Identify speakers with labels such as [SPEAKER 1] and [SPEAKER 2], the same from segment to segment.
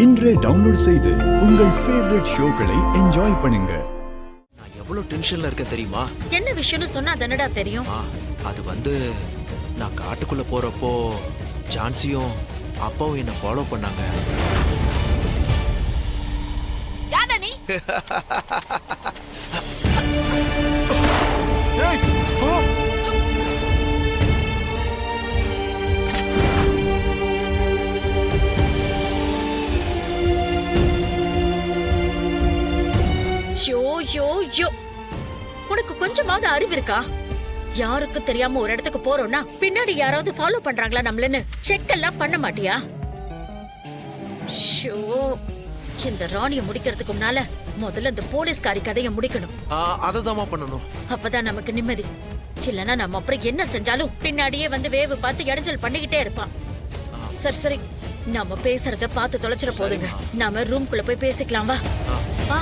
[SPEAKER 1] இன்றே டவுன்லோட் செய்து உங்கள் ஃபேவரட் ஷோக்களை என்ஜாய் பண்ணுங்க.
[SPEAKER 2] நான் எவ்வளவு டென்ஷன்ல இருக்க தெரியுமா?
[SPEAKER 3] என்ன விஷயம்னு சொன்னா தானடா தெரியும்.
[SPEAKER 2] அது நான் காட்டுக்குள்ள போறப்போ ஜான்சியும் அப்பாவும் என்ன ஃபாலோ பண்ணாங்க.
[SPEAKER 3] யாரா நீ? உனக்கு கொஞ்சமாவது அறிவு இருக்கா? யாருக்கு தெரியாம ஒரு இடத்துக்கு போறோம்னா பின்னாடி யாராவது ஃபாலோ பண்றாங்களா நம்மளன்னு செக் எல்லாம் பண்ண மாட்டியா? இந்த ராணிய முடிக்கிறதுக்கு முன்னால முதல்ல இந்த போலீஸ்காரி கதையை முடிக்கணும்.
[SPEAKER 2] அததான் பண்ணணும்.
[SPEAKER 3] அப்பதான் நமக்கு நிம்மதி. இல்லனா நம்ம அப்புறம் என்ன செஞ்சாலும் பின்னாடியே வந்து வேவு பார்த்து இடைஞ்சல் பண்ணிக்கிட்டே இருப்பான். சரி சரி, நாம பேசுறத பார்த்து தொலைச்சிட போதுங்க. நாம ரூம்குள்ள போய் பேசிக்கலாம். வா.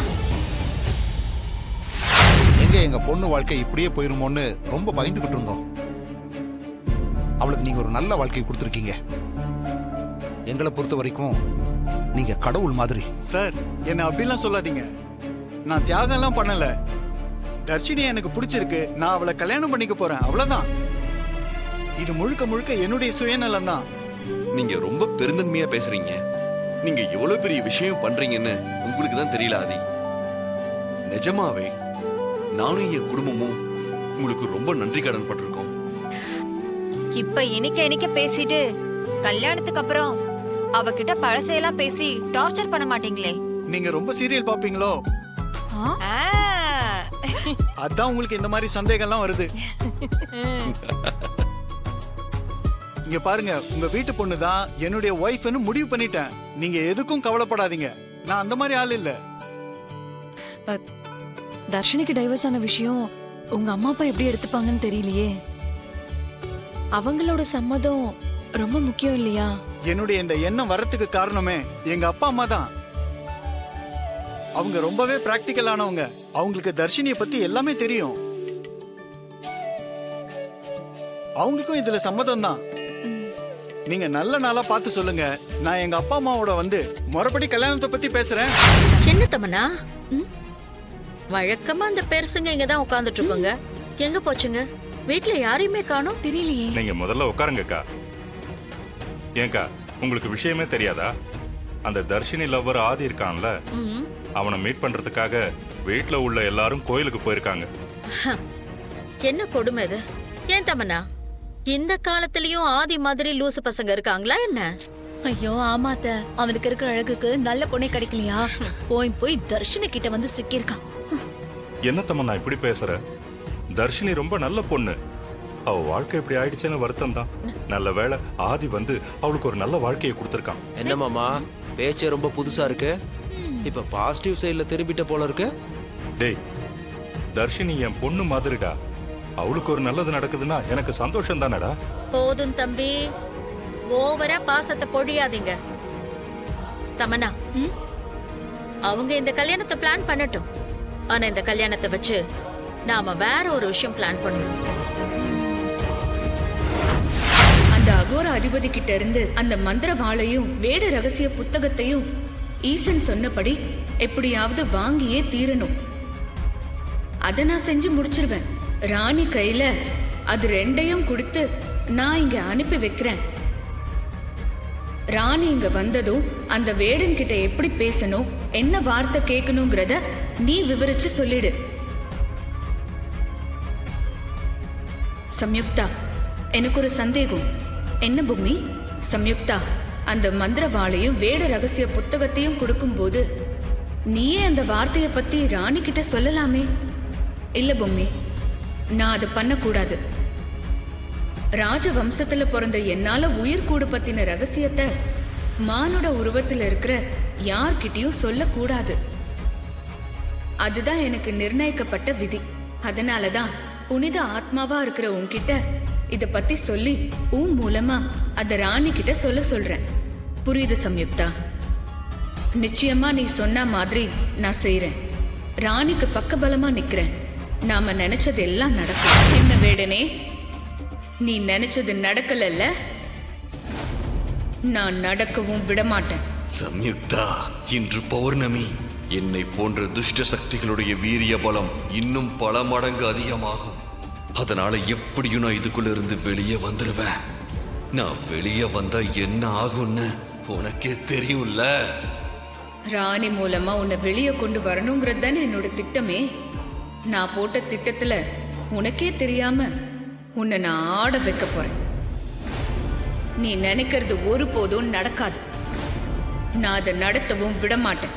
[SPEAKER 4] எங்க பொண்ணு வாழ்க்கை இப்படியே போயிருமோன்னு ரொம்ப பயந்துகிட்டு இருந்தோம். அவளுக்கு நீங்க ஒரு நல்ல வாழ்க்கையை கொடுத்துருக்கீங்க. எங்களை பொறுத்த வரைக்கும் நீங்க கடவுள் மாதிரி.
[SPEAKER 5] சார், என்ன அப்படிலாம் சொல்லாதீங்க. நான் தியாகம் எல்லாம் பண்ணல. தர்ஷினி எனக்கு பிடிச்சிருக்கு. நான் அவளை கல்யாணம் பண்ணிக்க போறேன், அவ்வளவுதான். இது முழுக்க முழுக்க என்னுடைய சுயநலம் தான்.
[SPEAKER 6] நீங்க ரொம்ப பெருந்தன்மையா பேசுறீங்க. நீங்க எவ்வளவு பெரிய விஷயம் பண்றீங்கன்னு உங்களுக்கு தான் தெரியல ஆதி. நிஜமாவே நானும் என் குடும்பமும் உங்களுக்கு ரொம்ப நன்றி கடன் பட்டிருக்கோம்.
[SPEAKER 7] இப்ப இனிக்க பேசிட்டு கல்யாணத்துக்கு அப்புறம் அவகிட்ட பழசையெல்லாம் பேசி டார்ச்சர் பண்ண மாட்டீங்களே?
[SPEAKER 5] நீங்க ரொம்ப சீரியல் பாப்பீங்களோ? அதான் உங்களுக்கு இந்த மாதிரி சந்தேகம்லாம் வருது. இங்க பாருங்க, உங்க வீட்டு பொண்ணு தான் என்னுடைய ஒய்ஃப்னு முடிவு பண்ணிட்டேன். நீங்க எதுக்கும் கவலைப்படாதீங்க. நான் அந்த மாதிரி ஆள் இல்ல.
[SPEAKER 8] தர்ஷினிக்கு டைவர்ஸ் ஆன விஷயம் உங்க அம்மா அப்பா எப்படி எடுத்துப்பாங்கன்னு தெரியலையே. அவங்களோட சம்மதம் ரொம்ப முக்கியம் இல்லையா?
[SPEAKER 5] என்னுடைய இந்த எண்ணம் வரத்துக்கு காரணமே எங்க அப்பா அம்மா தான். அவங்க ரொம்பவே பிராக்டிக்கல் ஆனவங்க. அவங்களுக்கு தர்ஷினியை பத்தி எல்லாமே தெரியும். அவங்களுக்கும் இதுல சம்மதம் தான். நீங்க நல்ல நாளா பார்த்து சொல்லுங்க. நான் எங்க அப்பா அம்மாவோட வந்து மறுபடி கல்யாணத்தை பத்தி பேசுறேன்.
[SPEAKER 3] என்ன தமனா? வழக்கமா அந்த பெருசுங்க இங்கதான் உட்கார்ந்துட்டு இருக்கோங்க. எங்க போச்சுங்க? வீட்டுல யாரையுமே காணோம்.
[SPEAKER 8] தெரியலையே.
[SPEAKER 9] நீங்க முதல்ல உட்காருங்கக்கா. ஏங்கா, உங்களுக்கு விஷயமே தெரியாதா? அந்த தர்ஷினி லவ்வர் ஆதி இருக்கான்ல, அவனை மீட் பண்றதுக்காக வீட்டுல உள்ள எல்லாரும் கோயிலுக்கு போயிருக்காங்க.
[SPEAKER 3] என்ன கொடுமை இது? ஏன் தமனா, இந்த காலத்திலயும் ஆதி மாதிரி லூசு பசங்க இருக்காங்களா என்ன?
[SPEAKER 8] ஐயோ ஆமாத்த, அவனுக்கு இருக்கிற அழகுக்கு நல்ல பொண்ணே கிடைக்கலையா? போய் தர்ஷினி கிட்ட வந்து சிக்கியிருக்கான்.
[SPEAKER 9] என்ன தம்மண்ணா இப்படி பேசுற? தர்ஷினி ரொம்ப நல்ல பொண்ணு. அவ வாழ்க்கை இப்படி ஆயிடுச்சுன்னு வருத்தம் தான். நல்ல வேளை ஆதி வந்து அவளுக்கு ஒரு நல்ல வாழ்க்கையை கொடுத்திருக்கான்.
[SPEAKER 2] என்ன மாமா, பேச்சே ரொம்ப புதுசா இருக்கு. இப்ப பாசிட்டிவ் சைடுல திரும்பிட்ட போல இருக்கு.
[SPEAKER 9] டேய், தர்ஷினி என் பொண்ணு மாதிரிடா. அவளுக்கு ஒரு நல்லது நடக்குதுன்னா எனக்கு சந்தோஷம் தானடா.
[SPEAKER 3] போதும் தம்பி, ஓவரா பாசத்தை பொழியாதீங்க. தமனா, அவங்க இந்த கல்யாணத்தை பிளான் பண்ணட்டும். ஆனா இந்த கல்யாணத்தை வச்சு நாம வேற ஒரு விஷயம் பிளான் பண்ணுவோம்.
[SPEAKER 10] அந்த அகோர அதிபதி கிட்ட இருந்து அந்த மந்திர வாளையும் வேட ரகசிய புத்தகத்தையும் ஈசன் சொன்னபடி எப்படியாவது வாங்கியே தீரணும். அதை நான் செஞ்சு முடிச்சிருவேன். ராணி கையில அது ரெண்டையும் கொடுத்து நான் இங்க அனுப்பி வைக்கிறேன். ராணி இங்க வந்ததும் அந்த வேடன் கிட்ட எப்படி பேசணும், என்ன வார்த்தை கேட்கணுங்கிறத நீ விவரிச்சு சொல்லிடு. சம்யுக்தா, எனக்கு ஒரு சந்தேகம். என்ன பூமி? சம்யுக்தா, அந்த மந்திரவாளையும் வேட ரகசிய புத்தகத்தையும் கொடுக்கும்போது நீயே அந்த வார்த்தைய பத்தி ராணி கிட்ட சொல்லலாமே. இல்ல பூமி, நான் அதை பண்ணக்கூடாது. ராஜ வம்சத்துல பிறந்த என்னால உயிர் கூடு பத்தின ரகசியத்தை மானோட உருவத்துல இருக்கிற யார்கிட்டயும் சொல்லக்கூடாது. அதுதான் எனக்கு நிர்ணயிக்கப்பட்ட விதி. அதனாலதான் புனித ஆத்மாவா இருக்கிற உன்கிட்ட இத பத்தி சொல்லி உன் மூலமா அத ராணி கிட்ட சொல்றேன். புரியுது சம்யுக்தா? நிச்சயமா நீ சொன்ன மாதிரி நான் செய்யறேன். ராணிக்கு பக்கபலமா நிக்கிறேன். நாம நினைச்சது எல்லாம் நடக்கும். என்ன வேடனே, நீ நினைச்சது நடக்கலல்ல? நான் நடக்கவும் விடமாட்டேன்.
[SPEAKER 6] சம்யுக்தா, இன்று பௌர்ணமி. என்னை போன்ற துஷ்ட சக்திகளுடைய வீரிய பலம் இன்னும் பல மடங்கு அதிகமாகும். அதனால எப்படியும் நான் இதுக்குள்ள இருந்து வெளியே வந்துருவேன். நான் வெளியே வந்தா என்ன ஆகும்னு உனக்கே தெரியும்ல.
[SPEAKER 10] ராணி மூலமா உன்னை வெளியே கொண்டு வரணுங்கிறது தானே என்னோட திட்டமே. நான் போட்ட திட்டத்துல உனக்கே தெரியாம உன்னை நான் ஆட வைக்க போறேன். நீ நினைக்கிறது ஒருபோதும் நடக்காது. நான் அதை நடத்தவும் விட மாட்டேன்.